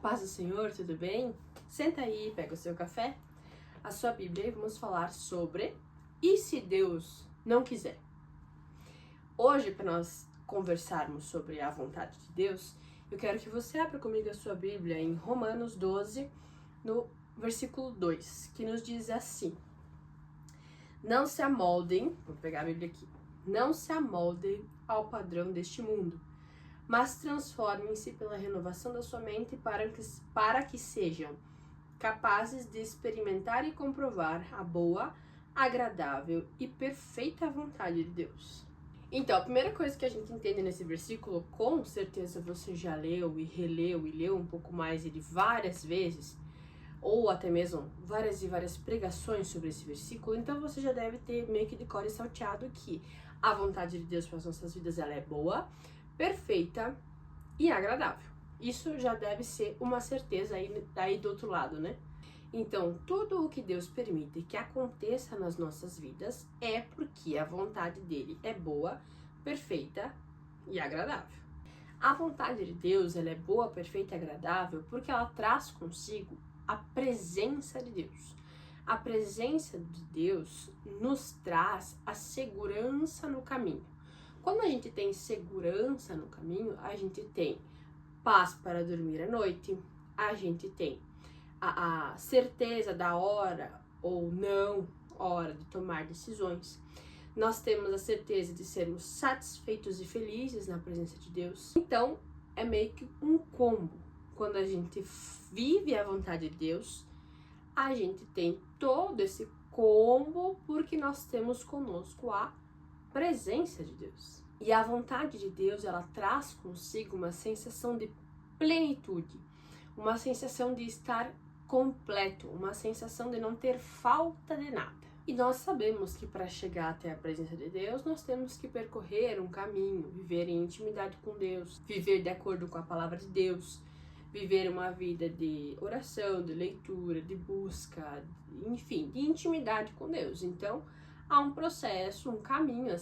paz do Senhor, tudo bem? Senta aí, pega o seu café, a sua Bíblia e vamos falar sobre e se Deus não quiser? Hoje, para nós conversarmos sobre a vontade de Deus, eu quero que você abra comigo a sua Bíblia em Romanos 12, no versículo 2, que nos diz assim: não se amoldem, vou pegar a Bíblia aqui, não se amoldem ao padrão deste mundo, mas transformem-se pela renovação da sua mente para que sejam capazes de experimentar e comprovar a boa, agradável e perfeita vontade de Deus. Então, a primeira coisa que a gente entende nesse versículo, com certeza você já leu e releu e leu um pouco mais ele várias vezes, ou até mesmo várias e várias pregações sobre esse versículo, então você já deve ter meio que de cor e salteado que a vontade de Deus para as nossas vidas ela é boa, perfeita e agradável. Isso já deve ser uma certeza aí do outro lado, né? Então, tudo o que Deus permite que aconteça nas nossas vidas é porque a vontade dele é boa, perfeita e agradável. A vontade de Deus ela é boa, perfeita e agradável porque ela traz consigo a presença de Deus. A presença de Deus nos traz a segurança no caminho. Quando a gente tem segurança no caminho, a gente tem paz para dormir à noite, a gente tem a certeza da hora ou não hora de tomar decisões. Nós temos a certeza de sermos satisfeitos e felizes na presença de Deus. Então, é meio que um combo. Quando a gente vive a vontade de Deus, a gente tem todo esse combo porque nós temos conosco a presença de Deus. E a vontade de Deus, ela traz consigo uma sensação de plenitude, uma sensação de estar completo, uma sensação de não ter falta de nada. E nós sabemos que para chegar até a presença de Deus, nós temos que percorrer um caminho, viver em intimidade com Deus, viver de acordo com a palavra de Deus, viver uma vida de oração, de leitura, de busca, enfim, de intimidade com Deus. Então, há um processo, um caminho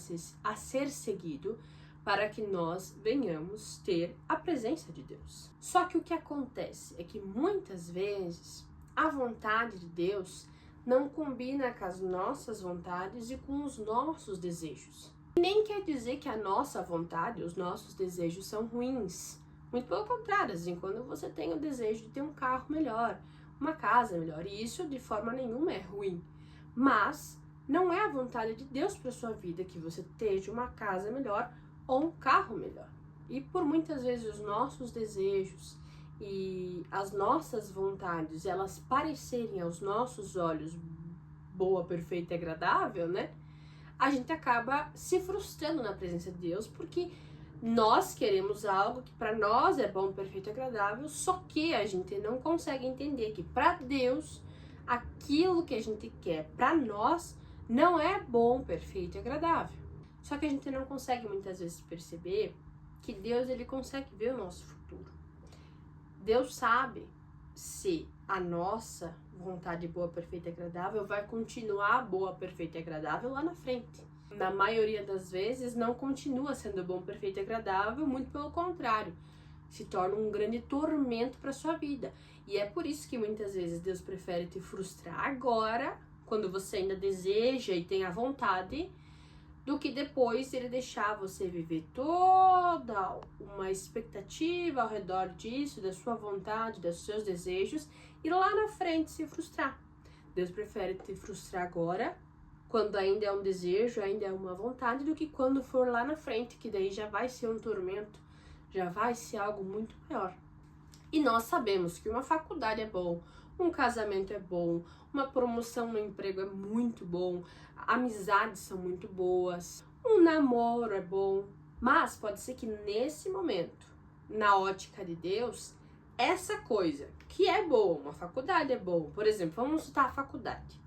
a ser seguido para que nós venhamos ter a presença de Deus. Só que o que acontece é que muitas vezes a vontade de Deus não combina com as nossas vontades e com os nossos desejos. E nem quer dizer que a nossa vontade, os nossos desejos são ruins. Muito pelo contrário, assim, quando você tem o desejo de ter um carro melhor, uma casa melhor, e isso de forma nenhuma é ruim. Mas não é a vontade de Deus para sua vida que você tenha uma casa melhor ou um carro melhor. E por muitas vezes os nossos desejos e as nossas vontades, elas parecerem aos nossos olhos boa, perfeita e agradável, né? A gente acaba se frustrando na presença de Deus porque nós queremos algo que para nós é bom, perfeito e agradável, só que a gente não consegue entender que para Deus aquilo que a gente quer para nós não é bom, perfeito e agradável. Só que a gente não consegue muitas vezes perceber que Deus ele consegue ver o nosso futuro. Deus sabe se a nossa vontade boa, perfeita e agradável vai continuar boa, perfeita e agradável lá na frente. Na maioria das vezes não continua sendo bom, perfeito e agradável, muito pelo contrário, se torna um grande tormento para sua vida. E é por isso que muitas vezes Deus prefere te frustrar agora, quando você ainda deseja e tem a vontade, do que depois ele deixar você viver toda uma expectativa ao redor disso, da sua vontade, dos seus desejos, e lá na frente se frustrar. Deus prefere te frustrar agora, quando ainda é um desejo, ainda é uma vontade, do que quando for lá na frente, que daí já vai ser um tormento, já vai ser algo muito maior. E nós sabemos que uma faculdade é bom, um casamento é bom, uma promoção no emprego é muito bom, amizades são muito boas, um namoro é bom, mas pode ser que nesse momento, na ótica de Deus, essa coisa que é boa, uma faculdade é bom, por exemplo, vamos citar a faculdade.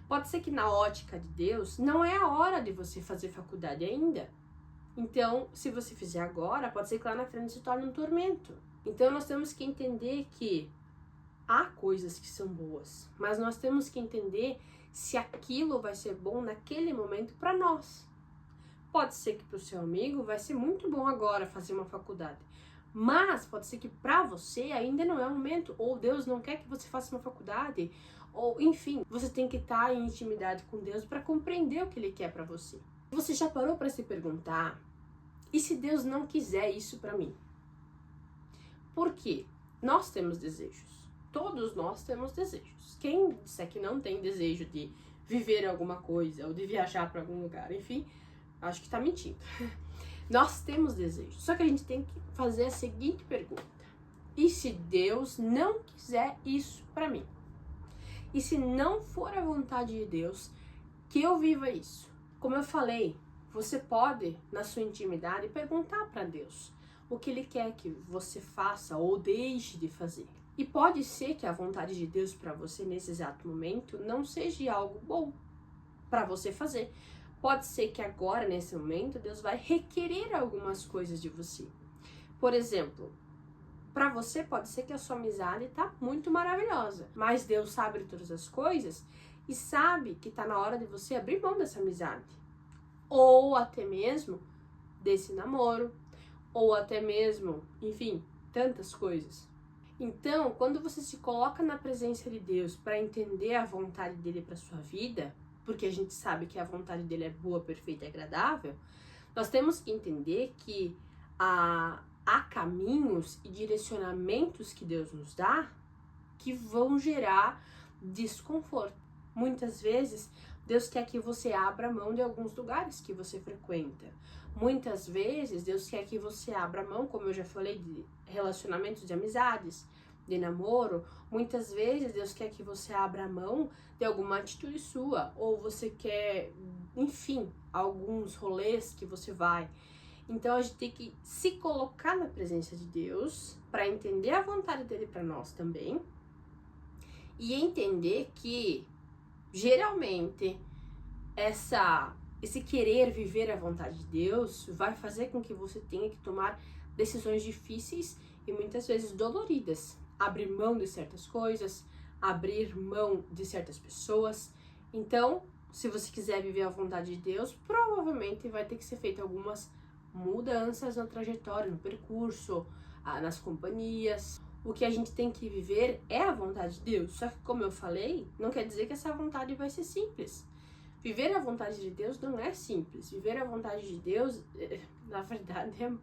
Pode ser que na ótica de Deus não é a hora de você fazer faculdade ainda. Então, se você fizer agora, pode ser que lá na frente se torne um tormento. Então, nós temos que entender que há coisas que são boas, mas nós temos que entender se aquilo vai ser bom naquele momento para nós. Pode ser que para o seu amigo vai ser muito bom agora fazer uma faculdade, Mas pode ser que para você ainda não é o momento, ou Deus não quer que você faça uma faculdade, ou enfim, você tem que estar em intimidade com Deus para compreender o que Ele quer para você. Você já parou para se perguntar, e se Deus não quiser isso para mim? Por quê? Nós temos desejos. Todos nós temos desejos. Quem disser que não tem desejo de viver alguma coisa ou de viajar para algum lugar, enfim, acho que está mentindo. Nós temos desejos. Só que a gente tem que fazer a seguinte pergunta: e se Deus não quiser isso para mim? E se não for a vontade de Deus que eu viva isso? Como eu falei, você pode, na sua intimidade, perguntar para Deus o que Ele quer que você faça ou deixe de fazer. E pode ser que a vontade de Deus para você nesse exato momento não seja algo bom para você fazer. Pode ser que agora, nesse momento, Deus vai requerer algumas coisas de você. Por exemplo, para você pode ser que a sua amizade tá muito maravilhosa, mas Deus sabe de todas as coisas e sabe que tá na hora de você abrir mão dessa amizade. Ou até mesmo desse namoro, ou até mesmo, enfim, tantas coisas. Então, quando você se coloca na presença de Deus para entender a vontade dele para sua vida, porque a gente sabe que a vontade dele é boa, perfeita e agradável, nós temos que entender que há caminhos e direcionamentos que Deus nos dá que vão gerar desconforto. Muitas vezes, Deus quer que você abra mão de alguns lugares que você frequenta. Muitas vezes, Deus quer que você abra mão, como eu já falei, de relacionamentos de amizades, de namoro. Muitas vezes, Deus quer que você abra mão de alguma atitude sua, ou você quer, enfim, alguns rolês que você vai. Então, a gente tem que se colocar na presença de Deus para entender a vontade dele para nós também e entender que, geralmente, esse querer viver a vontade de Deus vai fazer com que você tenha que tomar decisões difíceis e muitas vezes doloridas. Abrir mão de certas coisas, abrir mão de certas pessoas. Então, se você quiser viver a vontade de Deus, provavelmente vai ter que ser feita algumas mudanças na trajetória, no percurso, nas companhias. O que a gente tem que viver é a vontade de Deus. Só que, como eu falei, não quer dizer que essa vontade vai ser simples. Viver a vontade de Deus não é simples. Viver a vontade de Deus, na verdade,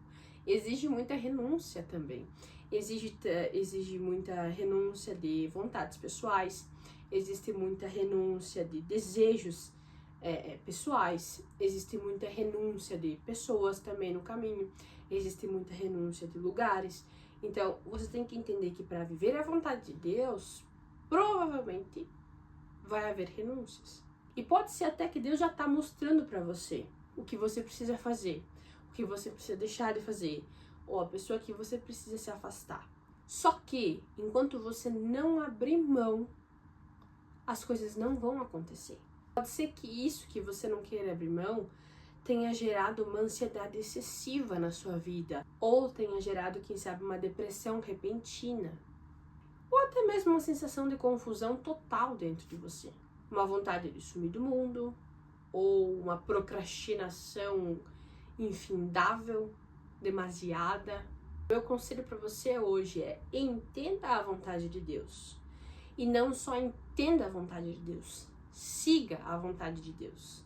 exige muita renúncia também. Exige muita renúncia de vontades pessoais, existe muita renúncia de desejos pessoais, existe muita renúncia de pessoas também no caminho, existe muita renúncia de lugares. Então, você tem que entender que para viver a vontade de Deus, provavelmente vai haver renúncias. E pode ser até que Deus já está mostrando para você o que você precisa fazer, o que você precisa deixar de fazer, ou a pessoa que você precisa se afastar. Só que, enquanto você não abrir mão, as coisas não vão acontecer. Pode ser que isso que você não queira abrir mão tenha gerado uma ansiedade excessiva na sua vida, ou tenha gerado, quem sabe, uma depressão repentina, ou até mesmo uma sensação de confusão total dentro de você. Uma vontade de sumir do mundo, ou uma procrastinação infindável, demasiada. Meu conselho para você hoje é: entenda a vontade de Deus. E não só entenda a vontade de Deus, siga a vontade de Deus.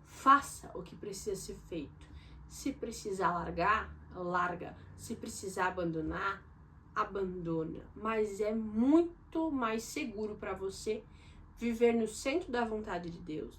Faça o que precisa ser feito. Se precisar largar, larga. Se precisar abandonar, abandona. Mas é muito mais seguro para você viver no centro da vontade de Deus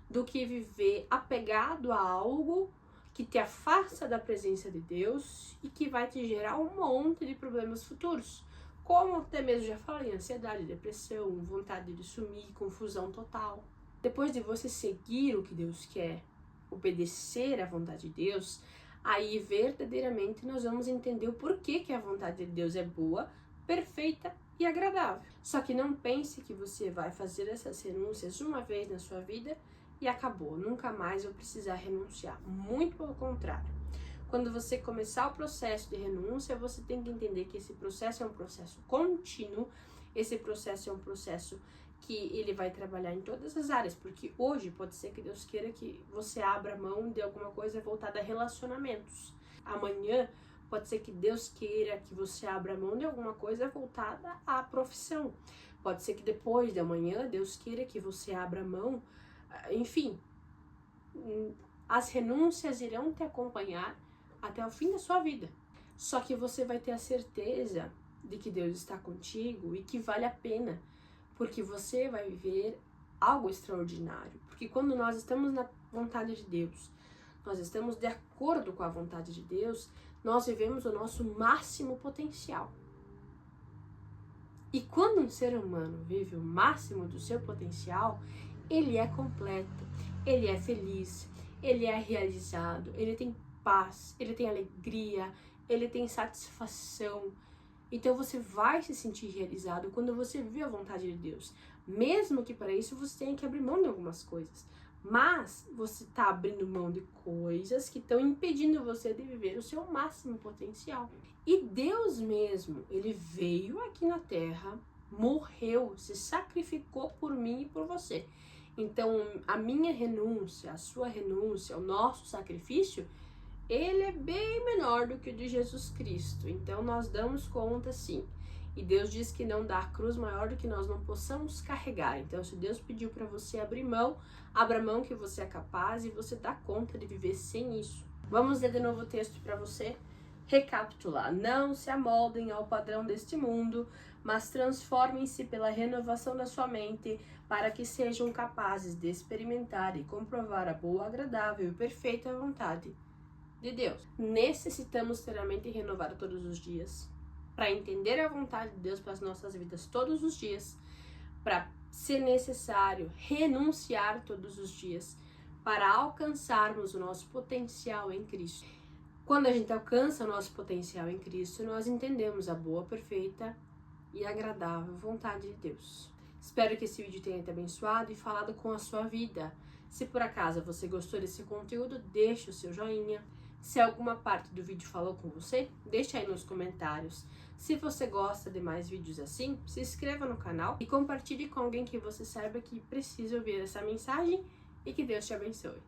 do que viver apegado a algo que te afasta da presença de Deus e que vai te gerar um monte de problemas futuros, como até mesmo já falei, ansiedade, depressão, vontade de sumir, confusão total. Depois de você seguir o que Deus quer, obedecer à vontade de Deus, aí verdadeiramente nós vamos entender o porquê que a vontade de Deus é boa, perfeita e agradável. Só que não pense que você vai fazer essas renúncias uma vez na sua vida e acabou, nunca mais vou precisar renunciar. Muito pelo contrário. Quando você começar o processo de renúncia, você tem que entender que esse processo é um processo contínuo, esse processo é um processo que ele vai trabalhar em todas as áreas, porque hoje pode ser que Deus queira que você abra mão de alguma coisa voltada a relacionamentos. Amanhã Pode ser que Deus queira que você abra mão de alguma coisa voltada à profissão. Pode ser que depois de amanhã Deus queira que você abra mão. Enfim, as renúncias irão te acompanhar até o fim da sua vida. Só que você vai ter a certeza de que Deus está contigo e que vale a pena, porque você vai viver algo extraordinário. Porque quando nós estamos na vontade de Deus, nós estamos de acordo com a vontade de Deus, nós vivemos o nosso máximo potencial. E quando um ser humano vive o máximo do seu potencial, ele é completo, ele é feliz, ele é realizado, ele tem paz, ele tem alegria, ele tem satisfação. Então você vai se sentir realizado quando você vive a vontade de Deus. Mesmo que para isso você tenha que abrir mão de algumas coisas. Mas você está abrindo mão de coisas que estão impedindo você de viver o seu máximo potencial. E Deus mesmo, ele veio aqui na Terra, morreu, se sacrificou por mim e por você. Então, a minha renúncia, a sua renúncia, o nosso sacrifício, ele é bem menor do que o de Jesus Cristo. Então, nós damos conta, sim. E Deus diz que não dá cruz maior do que nós não possamos carregar. Então, se Deus pediu para você abrir mão, abra mão que você é capaz e você dá conta de viver sem isso. Vamos ler de novo o texto para você recapitular. Não se amoldem ao padrão deste mundo, mas transformem-se pela renovação da sua mente, para que sejam capazes de experimentar e comprovar a boa, agradável e perfeita vontade de Deus. Necessitamos ter a mente renovada todos os dias, para entender a vontade de Deus para as nossas vidas todos os dias, para, se necessário, renunciar todos os dias, para alcançarmos o nosso potencial em Cristo. Quando a gente alcança o nosso potencial em Cristo, nós entendemos a boa, perfeita e agradável vontade de Deus. Espero que esse vídeo tenha te abençoado e falado com a sua vida. Se por acaso você gostou desse conteúdo, deixe o seu joinha. Se alguma parte do vídeo falou com você, deixe aí nos comentários. Se você gosta de mais vídeos assim, se inscreva no canal e compartilhe com alguém que você saiba que precisa ouvir essa mensagem e que Deus te abençoe.